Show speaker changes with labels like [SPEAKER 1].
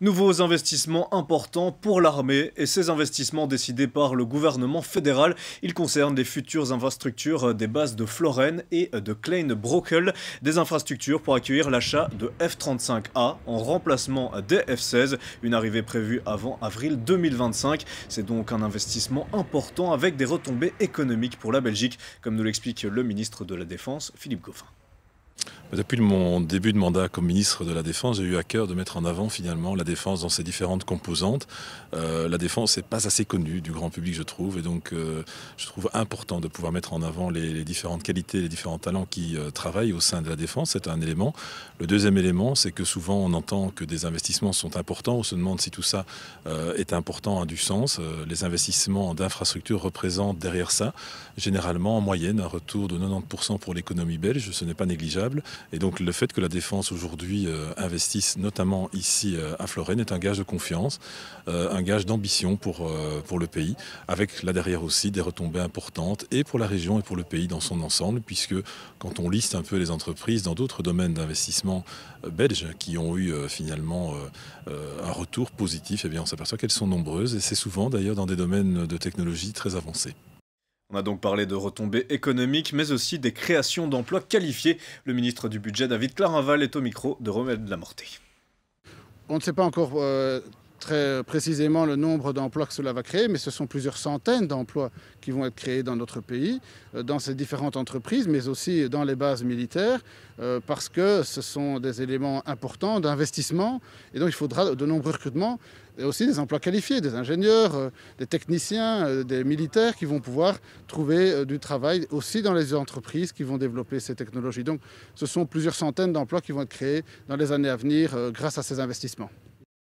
[SPEAKER 1] Nouveaux investissements importants pour l'armée et ces investissements décidés par le gouvernement fédéral, ils concernent les futures infrastructures des bases de Floren et de Klein-Brokel, des infrastructures pour accueillir l'achat de F-35A en remplacement des F-16, une arrivée prévue avant avril 2025. C'est donc un investissement important avec des retombées économiques pour la Belgique, comme nous l'explique le ministre de la Défense, Philippe Goffin.
[SPEAKER 2] Depuis mon début de mandat comme ministre de la Défense, j'ai eu à cœur de mettre en avant finalement la défense dans ses différentes composantes. La défense n'est pas assez connue du grand public, je trouve, et donc je trouve important de pouvoir mettre en avant les différentes qualités, les différents talents qui travaillent au sein de la défense. C'est un élément. Le deuxième élément, c'est que souvent on entend que des investissements sont importants. On se demande si tout ça est important, a du sens. Les investissements d'infrastructures représentent derrière ça, généralement en moyenne, un retour de 90% pour l'économie belge. Ce n'est pas négligeable. Et donc le fait que la défense aujourd'hui investisse notamment ici à Floren est un gage de confiance, un gage d'ambition pour le pays, avec là derrière aussi des retombées importantes et pour la région et pour le pays dans son ensemble, puisque quand on liste un peu les entreprises dans d'autres domaines d'investissement belges qui ont eu finalement un retour positif, eh bien on s'aperçoit qu'elles sont nombreuses et c'est souvent d'ailleurs dans des domaines de technologie très avancés.
[SPEAKER 1] On a donc parlé de retombées économiques, mais aussi des créations d'emplois qualifiés. Le ministre du Budget, David Clarinval, est au micro de Remède Lamorté.
[SPEAKER 3] On ne sait pas encore très précisément le nombre d'emplois que cela va créer, mais ce sont plusieurs centaines d'emplois qui vont être créés dans notre pays, dans ces différentes entreprises, mais aussi dans les bases militaires, parce que ce sont des éléments importants d'investissement, et donc il faudra de nombreux recrutements, et aussi des emplois qualifiés, des ingénieurs, des techniciens, des militaires qui vont pouvoir trouver du travail aussi dans les entreprises qui vont développer ces technologies. Donc ce sont plusieurs centaines d'emplois qui vont être créés dans les années à venir grâce à ces investissements.